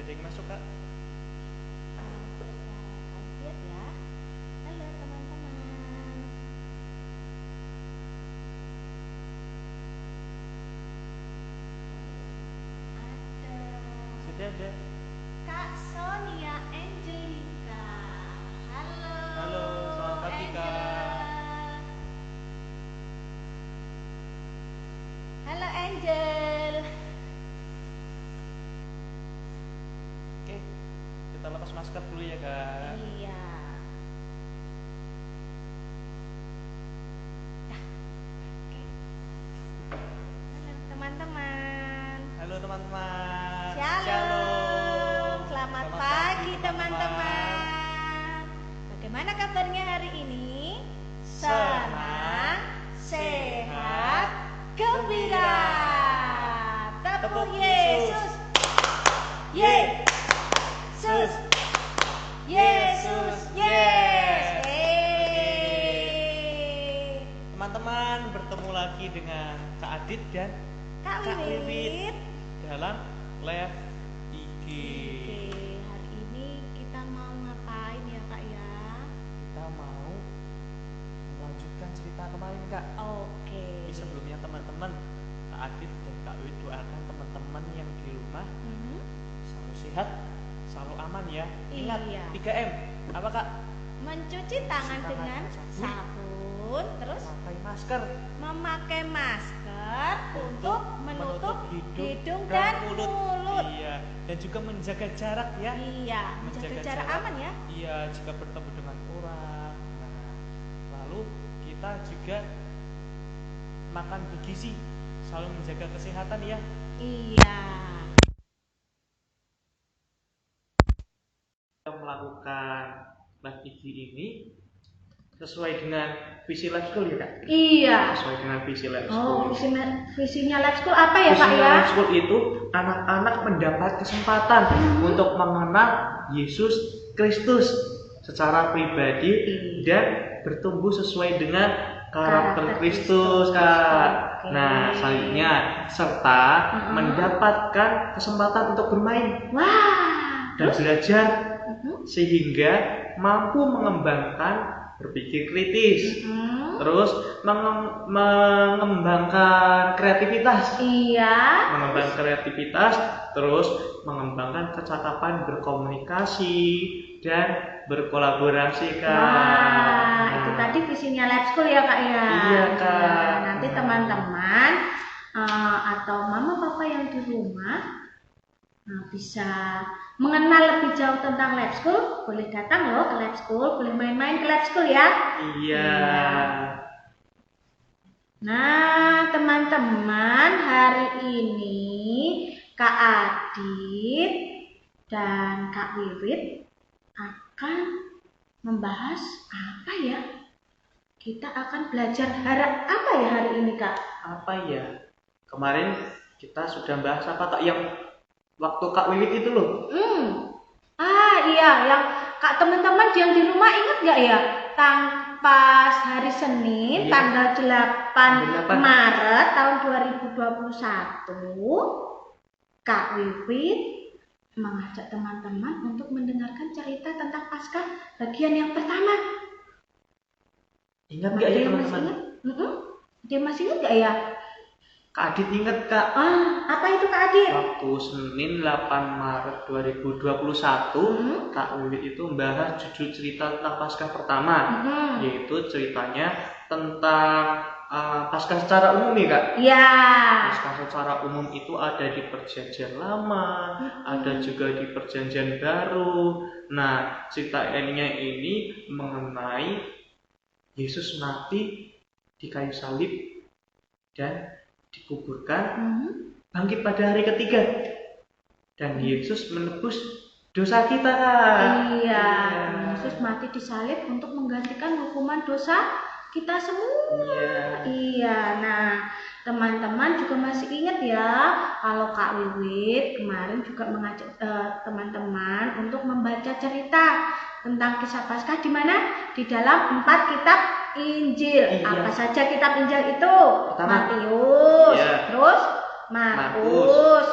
ada yang masuk Kak? Lihat ya. Halo teman-teman. Sudah ada. Kak Sonia Angelika. Halo. Halo, selamat pagi Kak. Halo Angel. Oke, kita lepas masker dulu ya Kak. Iya. Oke. Halo teman-teman. Halo teman-teman. Shalom. Selamat pagi teman-teman. Bagaimana kabarnya hari ini? Senang, sehat, gembira. Tepuk Yesus. Yesus. Yesus. Yes. Teman-teman, bertemu lagi dengan Kak Adit dan Kak Wiwit. dalam live IG. Oke, hari ini kita mau ngapain ya Kak ya? Kita mau melanjutkan cerita kemarin Kak. Oke. Tapi sebelumnya teman-teman, Kak Adit dan Kak Wiwit doakan teman-teman yang di rumah Mhm. selalu sehat, selalu aman ya. Ingat Iya. 3M. Apa Kak? Mencuci tangan tangan dengan dengan sabun, terus Pakai masker memakai masker untuk menutup hidung dan dan mulut. Iya, dan juga menjaga jarak ya. Iya, menjaga jarak aman ya. Iya, jika bertemu dengan orang. Nah, lalu kita juga makan bergizi, selalu menjaga kesehatan ya. Iya. Kita melakukan live IG ini sesuai dengan visi Lab School ya Kak? Iya. Sesuai dengan visi Lab Oh, School. visinya Lab School apa ya Kak Visinya ya? Lab School itu anak-anak mendapat kesempatan untuk mengenal Yesus Kristus secara pribadi dan bertumbuh sesuai dengan karakter Kristus Kak. Oke. Nah, selanjutnya serta mendapatkan kesempatan untuk bermain Wah. dan belajar Mhm. sehingga mampu mengembangkan berpikir kritis, Mhm. terus mengembangkan kreativitas, Iya. terus mengembangkan kecakapan berkomunikasi dan berkolaborasi Kak. Wah, itu tadi visinya Lab School ya Kak ya. Iya, Kak. Nah, nanti teman-teman atau mama papa yang di rumah bisa mengenal lebih jauh tentang Lab School, boleh datang loh ke Lab School, boleh main-main ke Lab School ya. Iya. Nah, teman-teman, hari ini Kak Adit dan Kak Wiwit akan membahas apa ya? Kita akan belajar harap apa ya hari ini Kak? Apa ya? Kemarin kita sudah bahas apa Kak, yang waktu Kak Wiwit itu loh. Iya, yang Kak teman-teman yang di rumah ingat gak ya? Pas hari Senin, Iya. tanggal 8 8. Maret tahun 2021, Kak Wiwit mengajak teman-teman untuk mendengarkan cerita tentang Paskah bagian yang pertama. Ingat gak ya teman-teman? Dia masih ingat gak ya? Kak Adit ingat Kak. Apa itu Kak Adit? Waktu Senin 8 Maret 2021, Kak Wiwit itu membahas judul cerita tentang Paskah pertama, yaitu ceritanya tentang Paskah secara umum ya Kak. Iya. Paskah secara umum itu ada di Perjanjian Lama, ada juga di Perjanjian Baru. Nah, cerita ini mengenai Yesus mati di kayu salib dan dikuburkan, bangkit pada hari ketiga, dan Yesus menebus dosa kita. Iya, Yesus mati disalib untuk menggantikan hukuman dosa kita semua. Iya. Nah, teman-teman juga masih ingat ya kalau Kak Wiwit kemarin juga mengajak teman-teman untuk membaca cerita tentang kisah Paskah di mana? Di dalam 4 kitab Injil. Iya. Apa saja kitab Injil itu? Pertama, Matius, iya. terus Markus,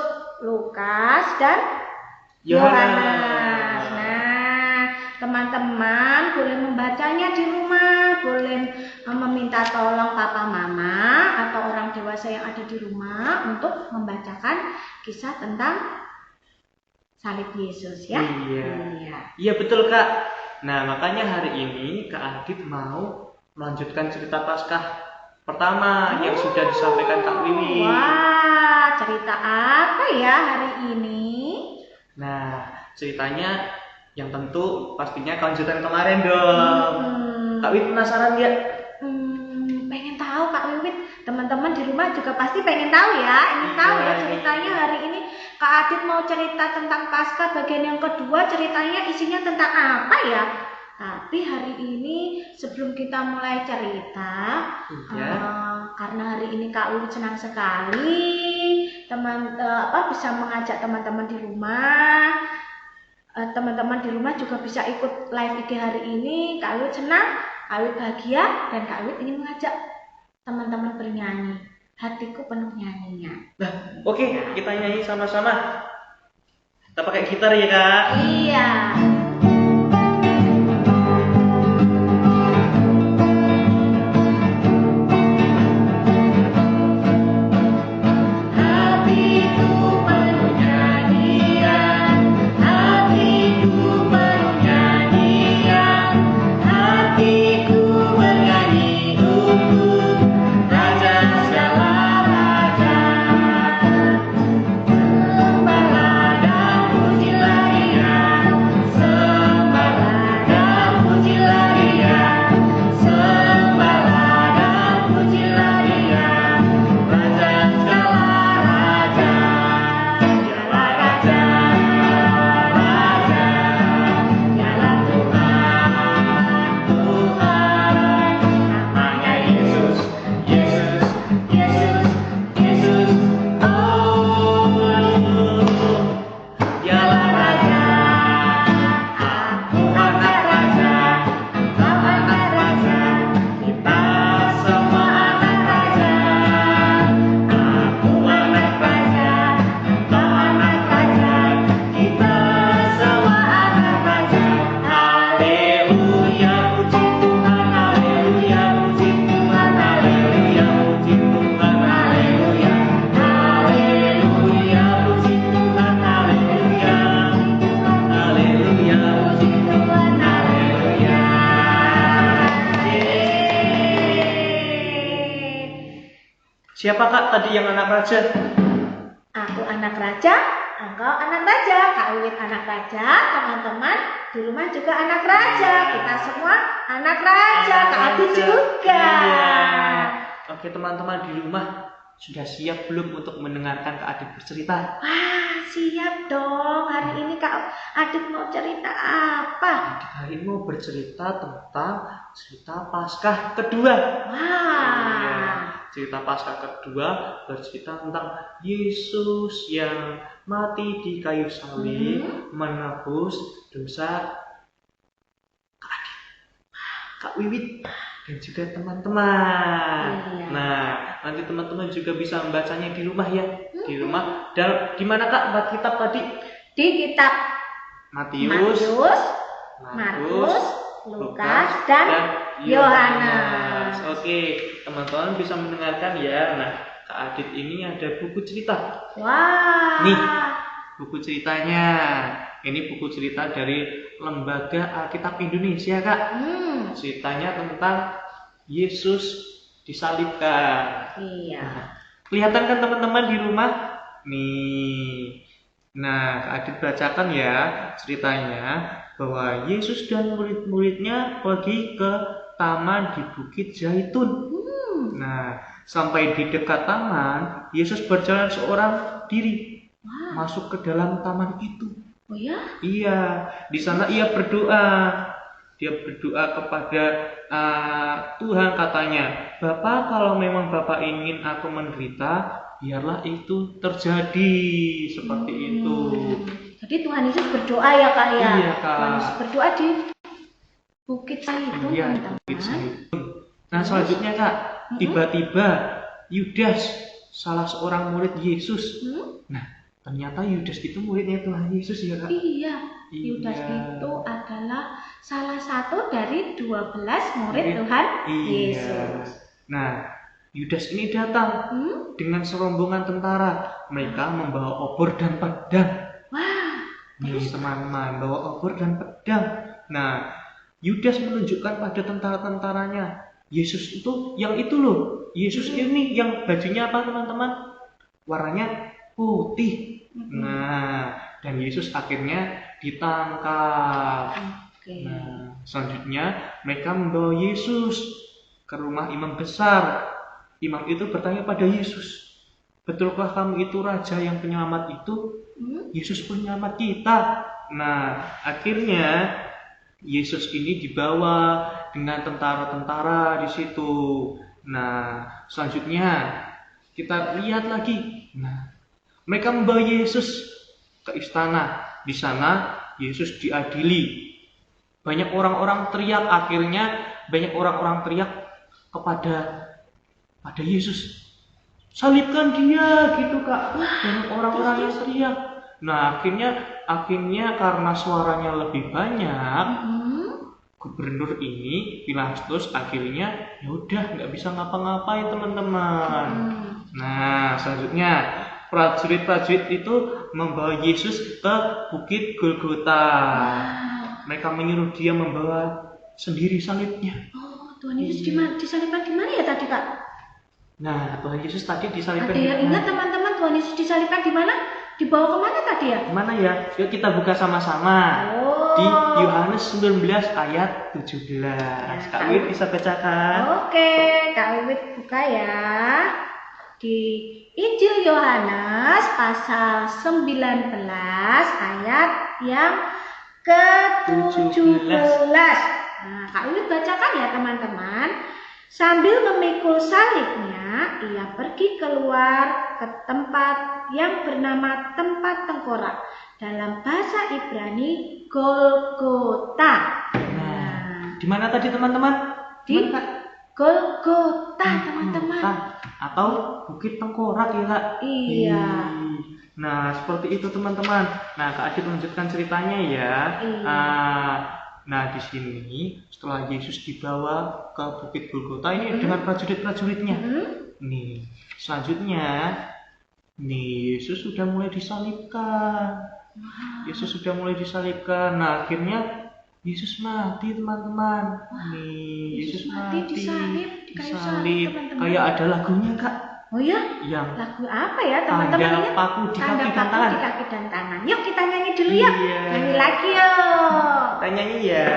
Lukas, dan Yohanes. Nah, teman-teman boleh membacanya di rumah, boleh meminta tolong papa mama atau orang dewasa yang ada di rumah untuk membacakan kisah tentang salib Yesus ya. Iya betul Kak. Nah makanya hari ini Kak Adit mau melanjutkan cerita Paskah pertama yang sudah disampaikan Kak Wiwi. Wah, cerita apa ya hari ini? Nah ceritanya yang tentu pastinya kelanjutan kemarin dong. Kak Wiwi penasaran ya? Pengen tahu Kak Wiwit. Teman-teman di rumah juga pasti pengen tahu ya. Ingin tahu ya ceritanya hari ini. Kak Adit mau cerita tentang Paskah bagian yang kedua. Ceritanya isinya tentang apa ya? Tapi hari ini sebelum kita mulai cerita, karena hari ini Kak Wiwit senang sekali bisa mengajak teman-teman di rumah. Teman-teman di rumah juga bisa ikut live IG hari ini. Kak Wiwit senang, Kak Wiwit bahagia, dan Kak Wiwit ingin mengajak teman-teman bernyanyi. Hatiku penuh nyanyinya. Nah, oke, kita nyanyi sama-sama. Kita pakai gitar ya Kak? Iya. Siapa Kak tadi yang anak raja? Aku anak raja, engkau anak raja, Kak Wiwit anak raja, teman-teman di rumah juga anak raja. Kita semua anak raja, Kak Adit juga. Iya. Oke teman-teman di rumah sudah siap belum untuk mendengarkan Kak Adit bercerita? Wah, siap dong. Hari ini Kak Adit mau cerita apa? Hari ini mau bercerita tentang cerita Paskah kedua. Wah. Cerita Paskah kedua bercerita tentang Yesus yang mati di kayu salib menebus dosa Kak Adit, Kak Wiwit, dan juga teman-teman. Nah, nanti teman-teman juga bisa membacanya di rumah ya. Di rumah. Dan di mana Kak buat kitab tadi? Di kitab Matius, Markus, Lukas, dan Yohanes. Oke, teman-teman bisa mendengarkan ya. Nah, Kak Adit ini ada buku cerita. Wah. Nih, buku ceritanya. Ini buku cerita dari Lembaga Alkitab Indonesia, Kak. Ceritanya tentang Yesus disalibkan. Iya. Nah, kelihatan kan teman-teman di rumah? Nih. Nah, Kak Adit bacakan ya ceritanya bahwa Yesus dan murid-muridnya pergi ke taman di Bukit Zaitun. Nah, sampai di dekat taman, Yesus berjalan seorang diri masuk ke dalam taman itu. Oh ya? Iya, di sana ia berdoa. Dia berdoa kepada Tuhan katanya, Bapak kalau memang Bapak ingin aku menderita, biarlah itu terjadi seperti itu. Jadi Tuhan Yesus berdoa ya Kak ya? Iya Kak. Tuhan Yesus berdoa di Bukit Zaitun. Iya, Bukit Zaitun. Nah selanjutnya Kak, tiba-tiba Yudas, salah seorang murid Yesus. Nah ternyata Yudas itu muridnya Tuhan Yesus ya Kak? Iya, Yudas itu adalah salah satu dari 12 murid Tuhan Yesus. Nah, Yudas ini datang dengan serombongan tentara. Mereka membawa obor dan pedang. Wah, nih teman-teman, bawa obor dan pedang. Nah, Yudas menunjukkan pada tentara-tentaranya, Yesus itu yang itu loh. Yesus ini yang bajunya apa teman-teman? Warnanya putih. Nah, dan Yesus akhirnya ditangkap. Nah, selanjutnya mereka membawa Yesus ke rumah imam besar. Imam itu bertanya pada Yesus, betulkah kamu itu raja yang penyelamat itu? Yesus penyelamat kita. Nah, akhirnya Yesus ini dibawa dengan tentara-tentara di situ. Nah, selanjutnya kita lihat lagi. Nah, mereka membawa Yesus ke istana. Di sana Yesus diadili. Banyak orang-orang teriak, akhirnya banyak orang-orang teriak kepada Yesus, salibkan dia, gitu Kak. Banyak orang-orang yang teriak. Nah, akhirnya karena suaranya lebih banyak, gubernur ini Pilatus akhirnya ya udah nggak bisa ngapa-ngapain teman-teman. Nah, selanjutnya prajurit-prajurit itu membawa Yesus ke Bukit Golgota. Mereka menyuruh dia membawa sendiri salibnya. Oh, Tuhan Yesus disalibkan di mana ya tadi Kak? Nah, Tuhan Yesus tadi disalibkan. Ada yang ingat teman-teman Tuhan Yesus disalibkan di mana? Dibawa kemana tadi ya? Mana ya? Yuk kita buka sama-sama. Di Yohanes 19 ayat 17. Kak Wit bisa bacakan? Oke, Kak Wit buka ya. Di Injil Yohanes pasal 19 ayat yang ke-17. Nah, Kak Wit bacakan ya teman-teman. Sambil memikul salibnya, ia pergi keluar ke tempat yang bernama tempat tengkorak. Dalam bahasa Ibrani, Golgota. Nah, di mana tadi teman-teman? Di Golgota, teman-teman. Atau Bukit Tengkorak ya Kak? Iya. Nah, seperti itu teman-teman. Nah, Kak Adit lanjutkan ceritanya ya. Iya. Nah, di sini setelah Yesus dibawa ke Bukit Golgota ini dengan prajurit-prajuritnya. Nih, selanjutnya Yesus sudah mulai disalibkan. Yesus sudah mulai disalibkan. Nah, akhirnya Yesus mati teman-teman. Yesus mati disalib, teman-teman. Kayak ada lagunya Kak. Oh ya? Yang lagu apa ya teman-teman? Tanda paku di kaki dan tangan. Yuk kita nyanyi dulu ya. Iya. Nyanyi lagi yuk. Kita nyanyi ya.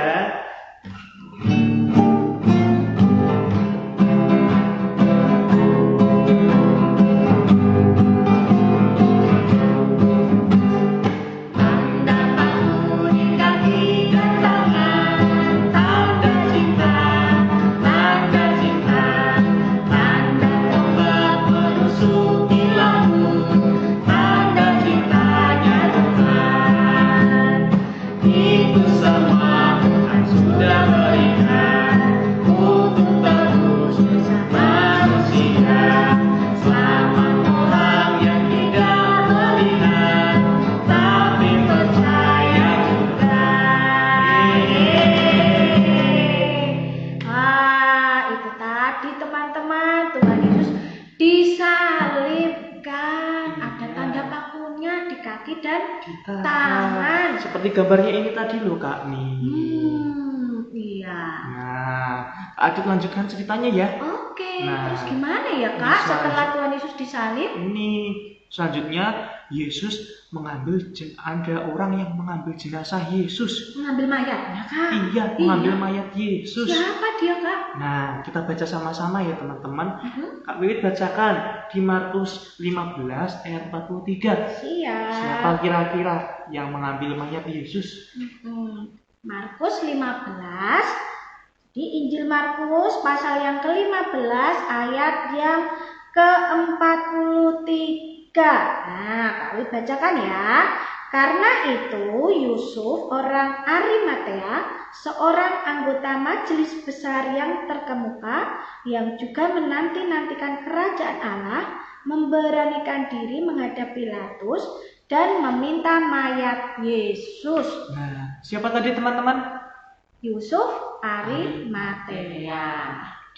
Tangan. Seperti gambarnya ini tadi loh Kak nih. Iya. Nah, Adit lanjutkan ceritanya ya. Oke. Terus gimana ya Kak setelah Tuhan Yesus disalib? Ini selanjutnya Yesus ada orang yang mengambil jenazah Yesus. Mengambil mayatnya Kak? Iya, mengambil mayat Yesus. Siapa dia Kak? Nah, kita baca sama-sama ya teman-teman. Kak Wiwit bacakan di Markus 15 ayat 43. Siap. Siapa kira-kira yang mengambil mayat Yesus? Markus 15. Di Injil Markus pasal yang ke-15 ayat yang ke-43. Nah, Kak Wit bacakan ya. Karena itu Yusuf orang Arimatea, seorang anggota majelis besar yang terkemuka, yang juga menanti-nantikan kerajaan Allah, memberanikan diri menghadap Pilatus dan meminta mayat Yesus. Nah, siapa tadi teman-teman? Yusuf Arimatea.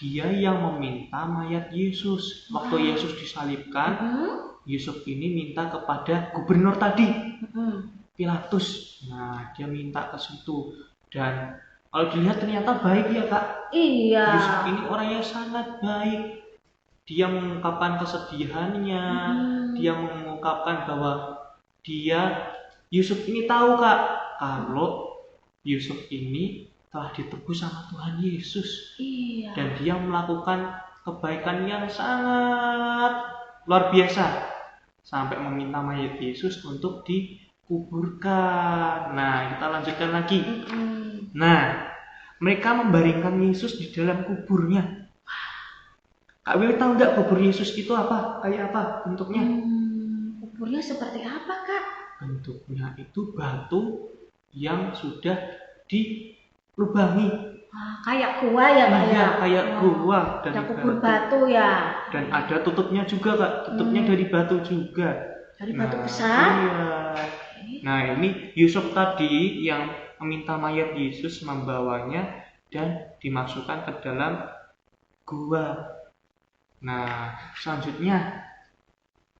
Dia yang meminta mayat Yesus. Waktu Yesus disalibkan, Yusuf ini minta kepada gubernur tadi, Pilatus. Nah, dia minta ke situ. Dan kalau dilihat ternyata baik ya Kak. Iya. Yusuf ini orangnya sangat baik. Dia mengungkapkan kesedihannya. Dia mengungkapkan bahwa Yusuf ini tahu Kak, kalau Yusuf ini telah ditebus sama Tuhan Yesus. Iya. Dan dia melakukan kebaikan yang sangat luar biasa sampai meminta mayat Yesus untuk dikuburkan. Nah, kita lanjutkan lagi. Nah, mereka membaringkan Yesus di dalam kuburnya. Kak Wiwi tahu nggak kubur Yesus itu apa? Kayak apa bentuknya? Kuburnya seperti apa Kak? Bentuknya itu batu yang sudah dilubangi. Kayak gua ya Pak ya? Iya, kayak gua. Dan ada kubur batu ya. Dan ada tutupnya juga Kak. Tutupnya dari batu juga. Dari batu besar? Iya. Nah, ini Yusuf tadi yang meminta mayat Yesus membawanya dan dimasukkan ke dalam gua. Nah, selanjutnya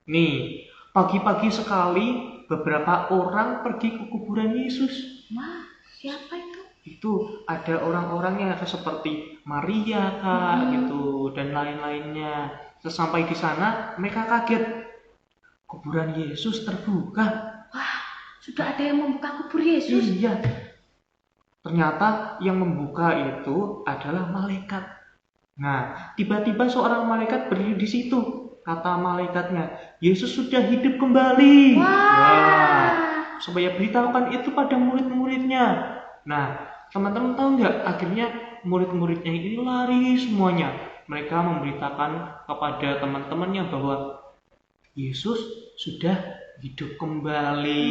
nih, pagi-pagi sekali beberapa orang pergi ke kuburan Yesus. Wah, siapa itu? Itu ada orang-orangnya seperti Maria Kak gitu dan lain-lainnya. Sesampai di sana mereka kaget. Kuburan Yesus terbuka. Wah, sudah ada yang membuka kubur Yesus? Iya. Ternyata yang membuka itu adalah malaikat. Nah, tiba-tiba seorang malaikat berdiri di situ. Kata malaikatnya, Yesus sudah hidup kembali. Wah. Supaya beritahukan itu pada murid-muridnya. Nah, teman-teman tahu nggak? Akhirnya murid-muridnya ini lari semuanya. Mereka memberitakan kepada teman-temannya bahwa Yesus sudah hidup kembali.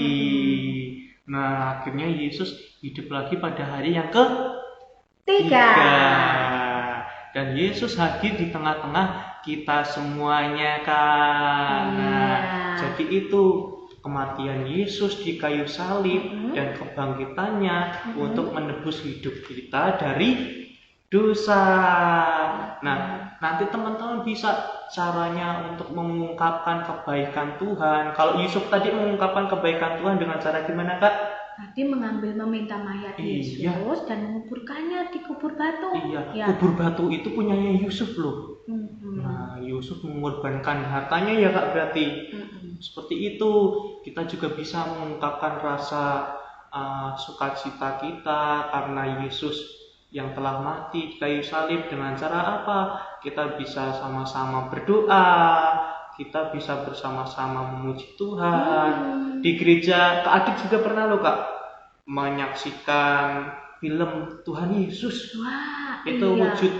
Nah, akhirnya Yesus hidup lagi pada hari yang ketiga. Dan Yesus hadir di tengah-tengah kita semuanya Kak. Nah, jadi itu kematian Yesus di kayu salib dan kebangkitannya untuk menebus hidup kita dari dosa. Nah, nanti teman-teman bisa caranya untuk mengungkapkan kebaikan Tuhan. Kalau Yusuf tadi mengungkapkan kebaikan Tuhan dengan cara gimana Kak? Tadi meminta mayat Yesus dan menguburkannya di kubur batu. Iya, kubur batu itu punyanya Yusuf loh. Nah, Yusuf mengorbankan hartanya ya Kak berarti. Seperti itu, kita juga bisa mengungkapkan rasa sukacita kita karena Yesus yang telah mati di kayu salib. Dengan cara apa? Kita bisa sama-sama berdoa, kita bisa bersama-sama memuji Tuhan. Di gereja Kak Adit juga pernah loh Kak menyaksikan film Tuhan Yesus. Wah, itu wujud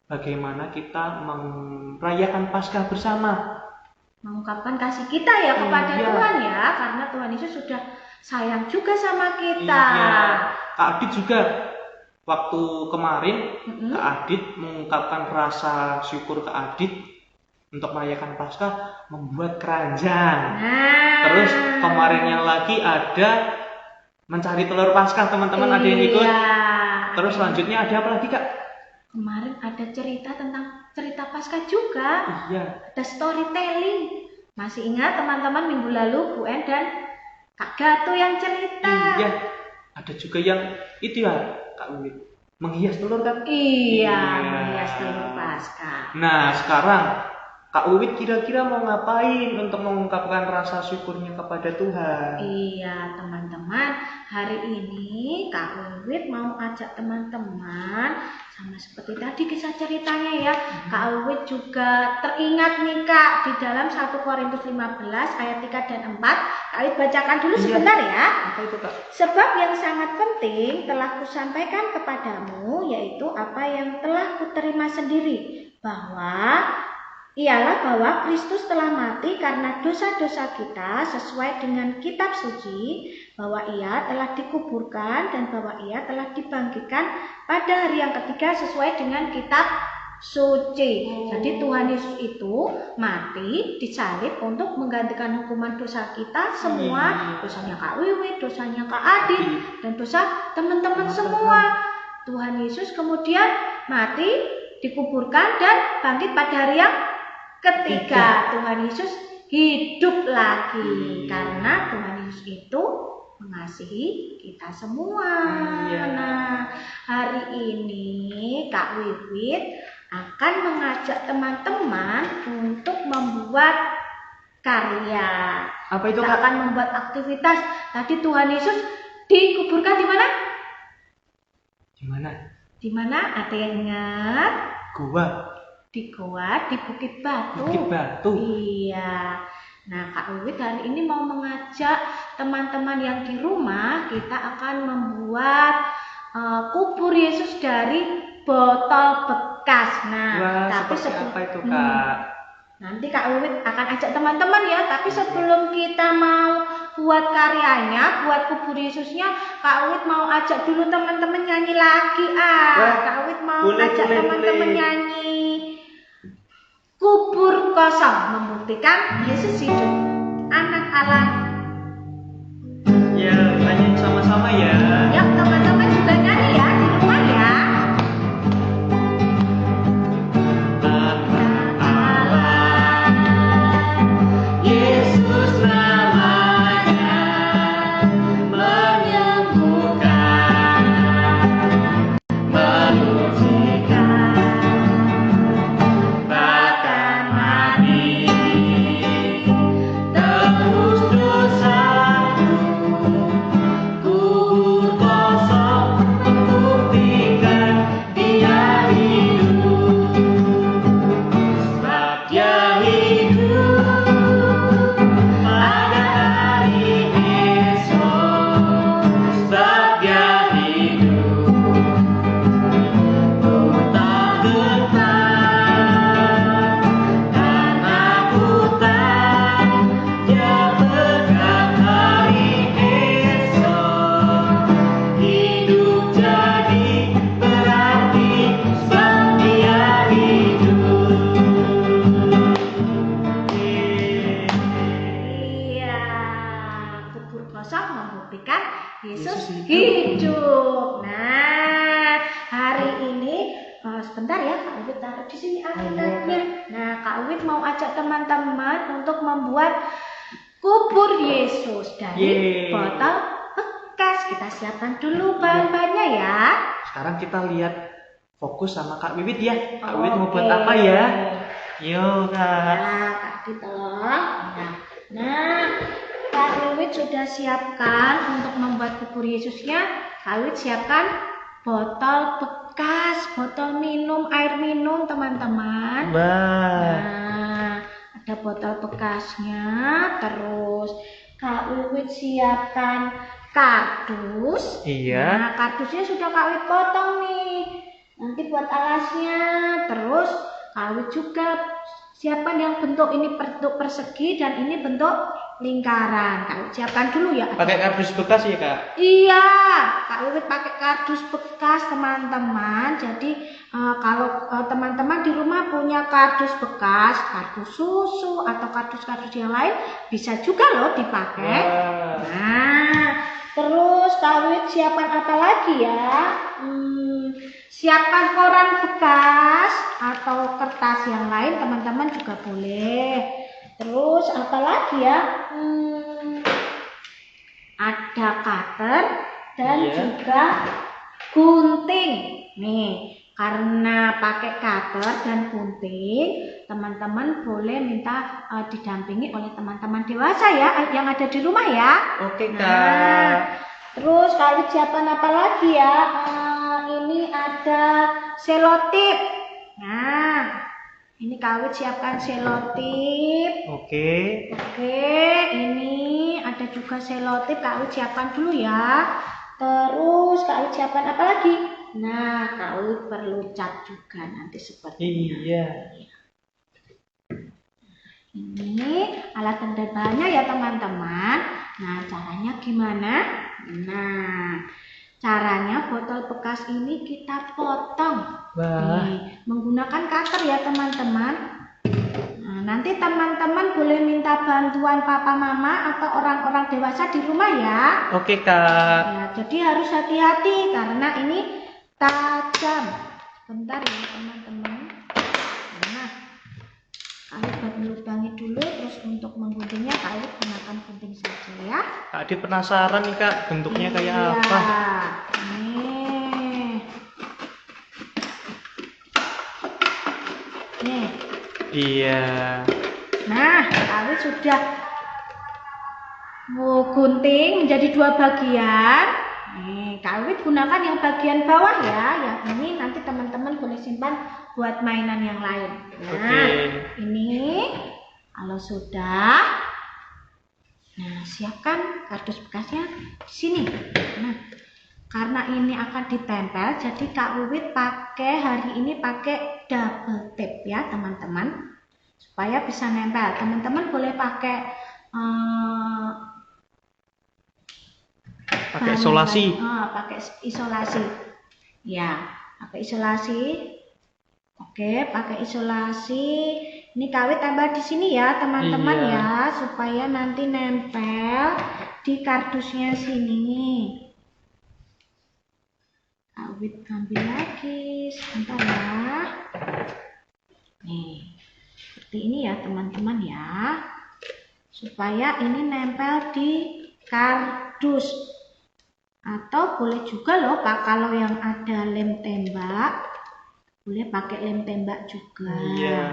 bagaimana kita merayakan Paskah bersama, mengungkapkan kasih kita ya kepada Tuhan ya, karena Tuhan Yesus sudah sayang juga sama kita. Kak Adit juga waktu kemarin Kak Adit mengungkapkan rasa syukur Kak Adit untuk merayakan Paskah membuat keranjang. Terus kemarinnya lagi ada mencari telur Paskah, teman-teman ada yang ikut. Terus selanjutnya ada apa lagi Kak? Kemarin ada cerita tentang cerita Paskah juga. Ada storytelling. Masih ingat teman-teman minggu lalu Bu En dan Kak Gato yang cerita? Iya. Ada juga yang itu ya Kak Wiwit, menghias telur kan? Iya, menghias telur Paskah. Nah sekarang Kak Wiwit kira-kira mau ngapain untuk mengungkapkan rasa syukurnya kepada Tuhan? Iya teman-teman, hari ini Kak Wiwit mau ajak teman-teman sama seperti tadi kisah ceritanya ya. Kak Wiwit juga teringat nih Kak di dalam 1 Korintus 15 ayat 3 dan 4. Kak Wiwit bacakan dulu sebentar ya. Apa itu Kak? Sebab yang sangat penting telah kusampaikan kepadamu, yaitu apa yang telah kuterima sendiri, ialah bahwa Kristus telah mati karena dosa-dosa kita sesuai dengan kitab suci, bahwa ia telah dikuburkan dan bahwa ia telah dibangkitkan pada hari yang ketiga sesuai dengan kitab suci. Jadi Tuhan Yesus itu mati disalib untuk menggantikan hukuman dosa kita semua, dosanya Kak Wiwit, dosanya Kak Adin, dan dosa teman-teman semua. Tuhan Yesus kemudian mati, dikuburkan dan bangkit pada hari yang ketiga. Tuhan Yesus hidup lagi karena Tuhan Yesus itu mengasihi kita semua. Nah, hari ini Kak Wiwit akan mengajak teman-teman untuk membuat karya. Apa itu, Kita Kak? akan membuat aktivitas. Tadi Tuhan Yesus dikuburkan di mana? Di mana? Di mana? Ada yang ingat? Gua. Di goa di Bukit Batu. Bukit Batu. Iya. Nah, Kak Wiwit hari ini mau mengajak teman-teman yang di rumah, kita akan membuat kubur Yesus dari botol bekas. Nah, Wah, tapi seperti apa itu, Kak? Nanti Kak Wiwit akan ajak teman-teman ya, tapi sebelum kita mau buat karyanya, buat kubur Yesusnya, Kak Wiwit mau ajak dulu teman-teman nyanyi lagi. Wah, Kak Wiwit mau boleh, ajak teman-teman nyanyi kubur kosong, membuktikan Yesus hidup. Anak Allah. Ya, nyanyi sama-sama ya. Ya, teman-teman juga nyanyi ya di rumah ya. Anak Allah, Yesus namanya, menyembuhkan, menyucikan, bahkan mati, tebus dosaku, kubur kosong, membuktikan Dia hidup. Sebab Dia hidup pada hari esok. Sebab Dia hidup, ku tak gentar dan takutan. Dia pegang hari esok. Hidup jadi berarti sebab Dia hidup. Iya, kubur kosong membuktikan Yesus Yesus hidup. Nah, hari ini sebentar ya, Kak Wiwit taruh di sini alkitabnya. Nah, Kak Wiwit mau ajak teman-teman untuk membuat kubur Yesus dari Yeay. botol bekas. Kita siapkan dulu bahan-bahannya ya. Sekarang kita lihat fokus sama Kak Wiwit ya. Kak Wiwit mau Oke. buat apa ya? Yuk, Kak. Nah, Kak Adit tolong. Nah, Kak Wiwit sudah siapkan untuk membuat kubur Yesusnya. Kak Wiwit siapkan botol bekas, botol minum, air minum teman-teman. Wah. Nah, ada botol bekasnya. Terus Kak Wiwit siapkan kardus. Iya. Nah, kardusnya sudah Kak Wiwit potong nih. Nanti buat alasnya. Terus Kak Wiwit juga siapkan yang bentuk ini bentuk persegi dan ini bentuk lingkaran. Kak Wiwit siapkan dulu ya. Pakai kardus bekas ya, Kak? Iya, Kak Wiwit pakai kardus bekas teman-teman. Jadi kalau teman-teman di rumah punya kardus bekas, kardus susu atau kardus-kardus yang lain bisa juga loh dipakai. Wah. Nah, terus Kak Wiwit siapkan apa lagi ya? Siapkan koran bekas atau kertas yang lain teman-teman juga boleh. Terus apa lagi ya? Ada cutter dan Iya. juga gunting. Nih, karena pakai cutter dan gunting, teman-teman boleh minta didampingi oleh teman-teman dewasa ya yang ada di rumah ya. Oke, Kak. Nah, terus Kak Wiwit siapkan apa lagi ya? Ini ada selotip. Nah, ini Kak Wiwit siapkan selotip. Oke. Oke, ini ada juga selotip. Kak Wiwit siapkan dulu ya. Terus Kak Wiwit siapkan apa lagi? Nah, Kak Wiwit perlu cat juga nanti seperti Iya. ini alat dan bahannya ya teman-teman. Nah, caranya gimana? Nah, Caranya botol bekas ini kita potong. Wah. Nih, menggunakan cutter ya teman-teman. Nah, nanti teman-teman boleh minta bantuan papa mama atau orang-orang dewasa di rumah ya. Oke Kak. Ya, jadi harus hati-hati karena ini tajam. Bentar ya teman-teman. Nah, kalian buat melubangi dulu, terus untuk mengguntingnya kalian gunakan gunting saja ya. Kak Adit penasaran nih Kak, bentuknya kayak Iya. apa? Nih. Iya. Nah, kalian sudah gunting menjadi 2 bagian. Nih, kalian gunakan yang bagian bawah ya. Yang ini nanti teman-teman boleh simpan buat mainan yang lain. Nah, ini kalau sudah, nah siapkan kardus bekasnya di sini. Nah, karena ini akan ditempel, jadi Kak Wiwit hari ini pakai double tape ya teman-teman, supaya bisa nempel. Teman-teman boleh pakai isolasi. Pakai isolasi. Ya, pakai isolasi. Oke, pakai isolasi. Ini kawit tambah di sini ya, teman-teman ya, supaya nanti nempel di kardusnya sini. Kawit ambil lagi, sebentar ya. Nih, seperti ini ya, teman-teman ya. Supaya ini nempel di kardus. Atau boleh juga loh Pak, kalau yang ada lem tembak, boleh pakai lem tembak juga. Iya.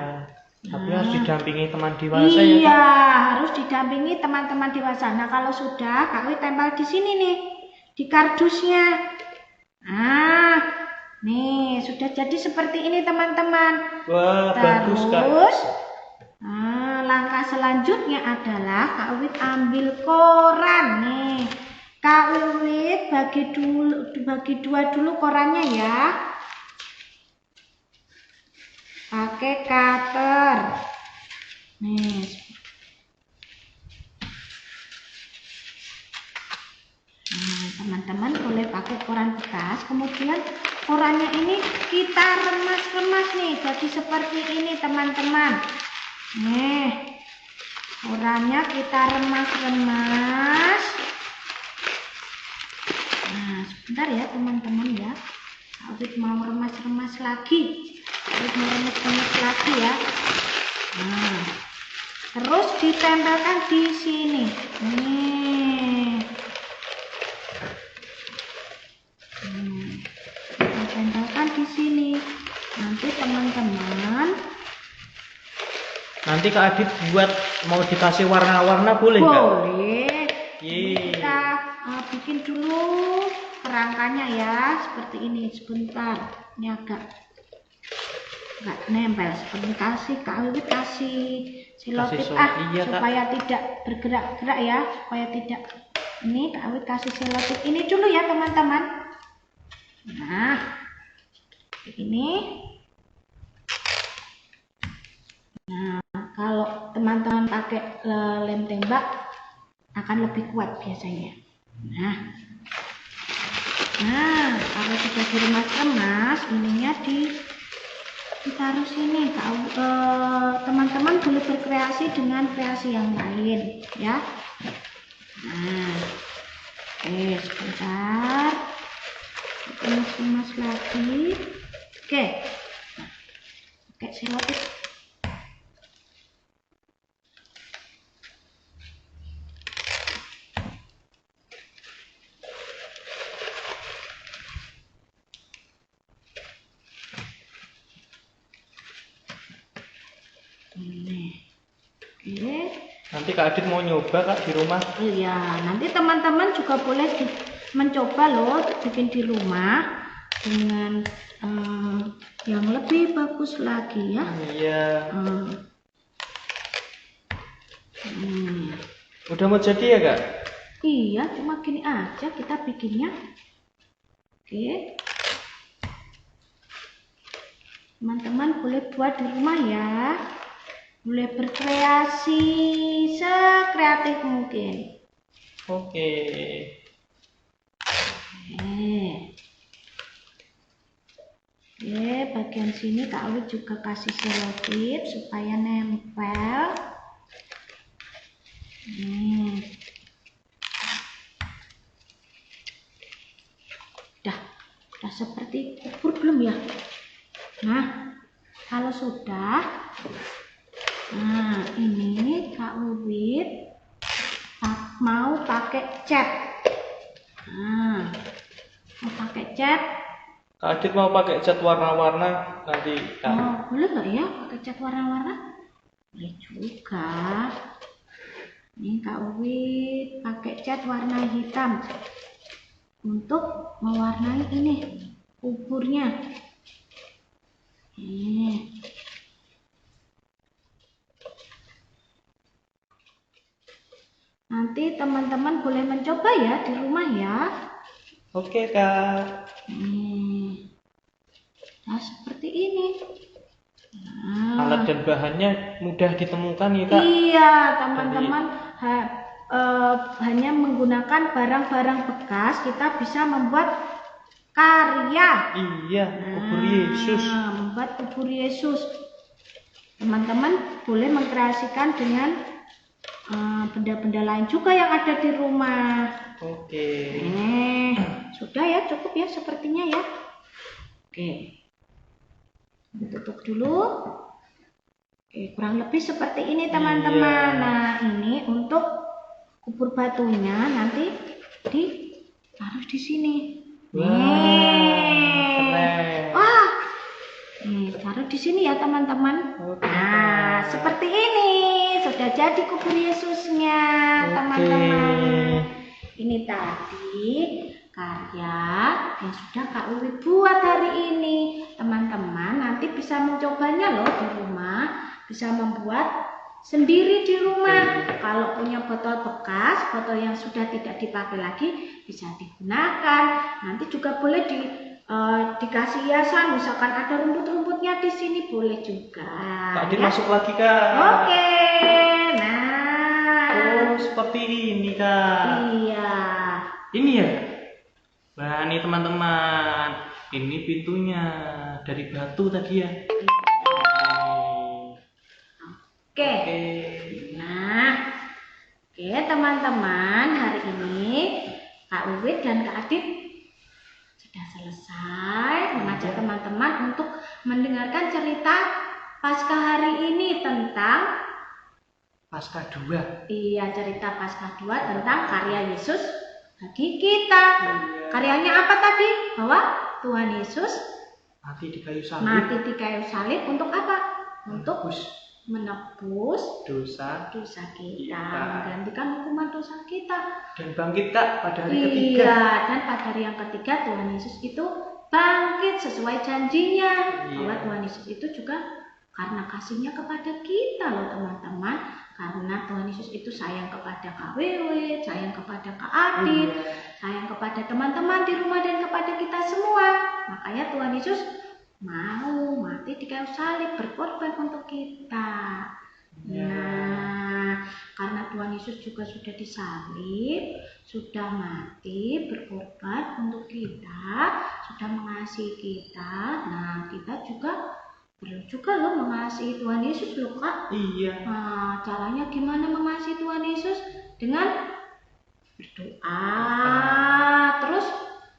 Tapi harus didampingi teman dewasa ya. Iya, harus didampingi teman-teman dewasa. Nah, kalau sudah, Kak Wi tempel di sini nih, di kardusnya. Nah, nih sudah jadi seperti ini teman-teman. Wah, bagus Kak. Terus, langkah selanjutnya adalah Kak Wi ambil koran nih. Kak Wi bagi 2 dulu korannya ya. Pakai cutter. Nih. Teman-teman boleh pakai koran bekas. Kemudian korannya ini kita remas-remas nih. Jadi seperti ini teman-teman. Nih. Korannya kita remas-remas. Nah, sebentar ya teman-teman ya. Awit mau remas-remas lagi. Ya. Nah, terus ditempelkan di sini. Nih. Ditempelkan di sini. Nanti teman-teman. Nanti Kak Adit buat mau dikasih warna-warna boleh Kak? Boleh. Kita bikin dulu kerangkanya ya, seperti ini. Sebentar. Ini agak nggak nempel, seperti Kak Wiwit kasih selotip supaya tidak bergerak-gerak ya, supaya tidak ini. Kak Wiwit kasih selotip ini dulu ya teman-teman. Nah, ini. Nah, kalau teman-teman pakai lem tembak akan lebih kuat biasanya. Nah, kalau sudah diremas-remas, ininya ditaruh sini. Teman-teman boleh berkreasi dengan kreasi yang lain ya. Nah, oke, sebentar, remas lagi. Oke, pakai selotip. Nanti Kak Adit mau nyoba Kak di rumah. Iya, nanti teman-teman juga boleh mencoba loh bikin di rumah dengan yang lebih bagus lagi ya. Iya. Udah mau jadi ya Kak? Iya, cuma gini aja kita bikinnya. Oke. Teman-teman boleh buat di rumah ya. Boleh berkreasi sekreatif mungkin. Oke. bagian sini Kak Uwi juga kasih selotip supaya nempel. Udah seperti kubur belum ya? Nah, kalau sudah, nah ini Kak Uwi mau pakai cat. Nah, mau pakai cat. Kak Adit mau pakai cat warna-warna nanti kan? Oh, boleh nggak ya pakai cat warna-warna? Boleh juga. Ini Kak Uwi pakai cat warna hitam untuk mewarnai ini kuburnya. Nanti teman-teman boleh mencoba ya di rumah ya. Oke Kak. Nah, seperti ini. Alat dan bahannya mudah ditemukan ya Kak? Iya, teman-teman hanya menggunakan barang-barang bekas kita bisa membuat karya. Iya, kubur Yesus. Membuat kubur Yesus. Teman-teman boleh mengkreasikan dengan benda-benda lain juga yang ada di rumah. Oke. Sudah ya, cukup ya sepertinya ya. Oke. Tutup dulu. Oke, kurang lebih seperti ini teman-teman. Nah, ini untuk kubur batunya nanti ditaruh di sini. Wah, nih taruh di sini ya teman-teman. Nah, seperti ini sudah jadi kubur Yesusnya teman-teman. Ini tadi karya yang sudah Kak Uwi buat hari ini. Teman-teman nanti bisa mencobanya loh di rumah, bisa membuat sendiri di rumah. Kalau punya botol bekas, botol yang sudah tidak dipakai lagi bisa digunakan. Nanti juga boleh dikasih hiasan, misalkan ada rumput-rumputnya di sini boleh juga. Tadi masuk lagi Kak. Oke, nah. Oh seperti ini Kak. Iya. Ini ya. Nah ini teman-teman, ini pintunya dari batu tadi ya. Oke. Nah, oke teman-teman, hari ini Kak Uwi dan Kak Adit sudah selesai mengajak teman-teman untuk mendengarkan cerita Paskah hari ini tentang Paskah 2. Iya, cerita Paskah 2 tentang karya Yesus bagi kita. Karyanya apa tadi? Bahwa Tuhan Yesus mati di kayu salib. Mati di kayu salib untuk apa? Untuk menebus dosa kita, menggantikan hukuman dosa kita, dan bangkit Kak pada hari ketiga. Iya, dan pada hari yang ketiga Tuhan Yesus itu bangkit sesuai janjinya. Bahwa Tuhan Yesus itu juga karena kasihnya kepada kita loh teman-teman. Karena Tuhan Yesus itu sayang kepada Kak Wiwit, sayang kepada Kak Adit, sayang kepada teman-teman di rumah dan kepada kita semua. Makanya Tuhan Yesus mau mati di kayu salib, berkorban untuk kita. Nah, karena Tuhan Yesus juga sudah disalib, sudah mati, berkorban untuk kita, sudah mengasihi kita. Nah, kita juga perlu juga loh mengasihi Tuhan Yesus loh Kak. Iya. Nah, caranya gimana mengasihi Tuhan Yesus? Dengan berdoa. Terus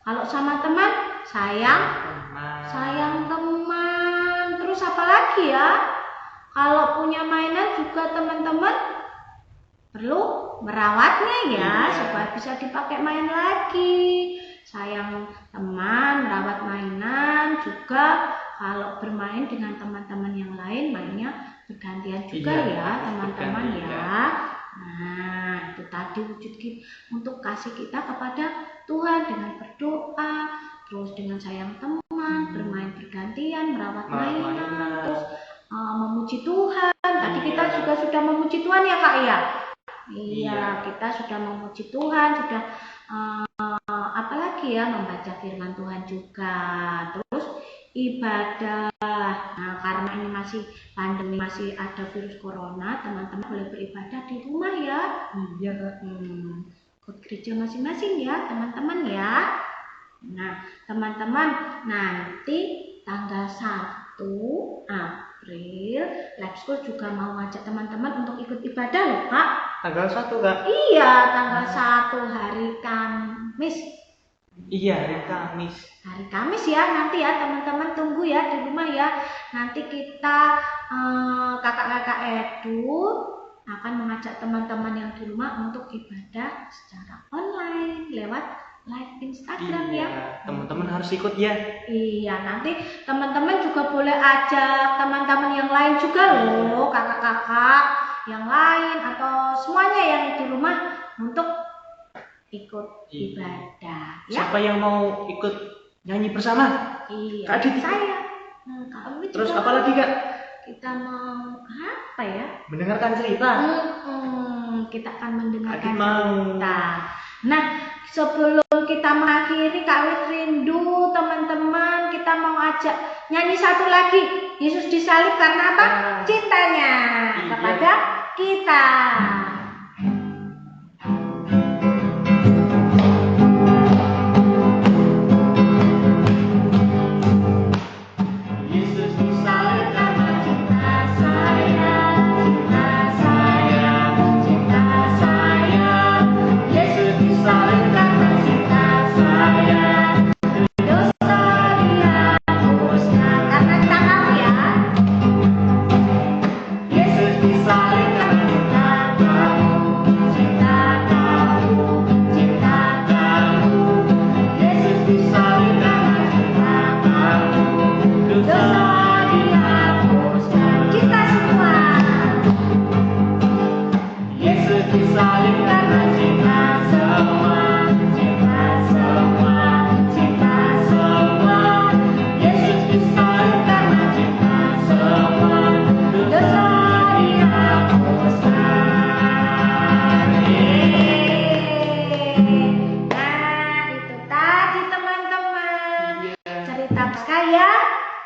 kalau sama teman, sayang teman. Terus apa lagi ya? Kalau punya mainan juga teman-teman perlu merawatnya ya, supaya bisa dipakai main lagi. Sayang teman, merawat mainan juga. Kalau bermain dengan teman-teman yang lain, mainnya bergantian juga ya teman-teman ya. Nah, itu tadi wujud kita untuk kasih kita kepada Tuhan dengan berdoa, terus dengan sayang teman, bermain bergantian, merawat mainan, terus memuji Tuhan. Tadi kita juga sudah memuji Tuhan ya Kak ya. Iya, kita sudah memuji Tuhan, sudah apalagi ya, membaca firman Tuhan juga. Terus ibadah. Nah, karena ini masih pandemi, masih ada virus corona, teman-teman boleh beribadah di rumah ya. Ikut gereja masing-masing ya teman-teman ya. Nah, teman-teman nanti tanggal 1 April, Life School juga mau ngajak teman-teman untuk ikut ibadah loh Kak. Tanggal 1 Kak? Iya, tanggal 1 hari Kamis. Iya, hari Kamis. Hari Kamis ya, nanti ya teman-teman tunggu ya di rumah ya. Nanti kita kakak-kakak Edu akan mengajak teman-teman yang di rumah untuk ibadah secara online lewat live Instagram ya. Teman-teman harus ikut ya. Iya, nanti teman-teman juga boleh ajak teman-teman yang lain juga loh, kakak-kakak yang lain atau semuanya yang di rumah untuk ikut ibadah ya. Siapa yang mau ikut nyanyi bersama? Iya, Kak Adit. saya. Kak Terus apa lagi Kak? Kita mau apa ya? Mendengarkan cerita. Kita akan mendengarkan Adit mau. cerita. Nah, sebelum kita mengakhiri Kak Wit rindu teman-teman, kita mau ajak nyanyi satu lagi. Yesus disalib karena apa? Cintanya kepada kita.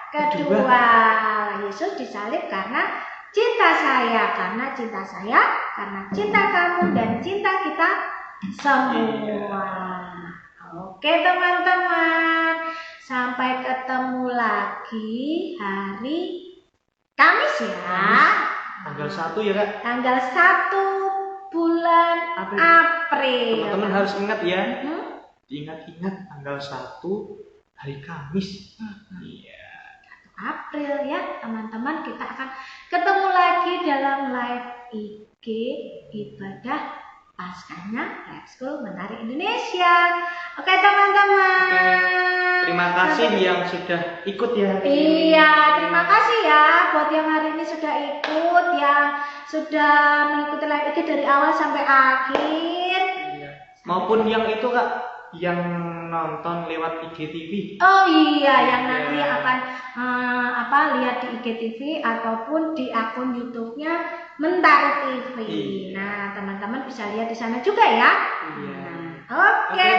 Kedua, Yesus disalib karena cinta saya, karena cinta saya, karena cinta kamu dan cinta kita semua. Oke teman-teman, sampai ketemu lagi hari Kamis ya. Tanggal 1 ya Kak? Tanggal 1 bulan April. Teman-teman harus ingat ya. Ingat-ingat tanggal 1 hari Kamis. Iya. April ya teman-teman, kita akan ketemu lagi dalam live IG ibadah Paskahnya Life School Mentari Indonesia. Oke teman-teman. Terima kasih yang sudah ikut ya. Iya, terima kasih ya buat yang hari ini sudah ikut, yang sudah mengikuti live IG dari awal sampai akhir. Iya. Maupun yang itu Kak, yang nonton lewat IGTV. Oh iya, yang nanti akan lihat di IGTV ataupun di akun YouTube-nya Mentari TV. Iya. Nah, teman-teman bisa lihat di sana juga ya. Iya. Oke.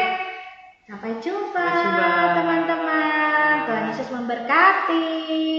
Sampai jumpa teman-teman. Tuhan Yesus memberkati.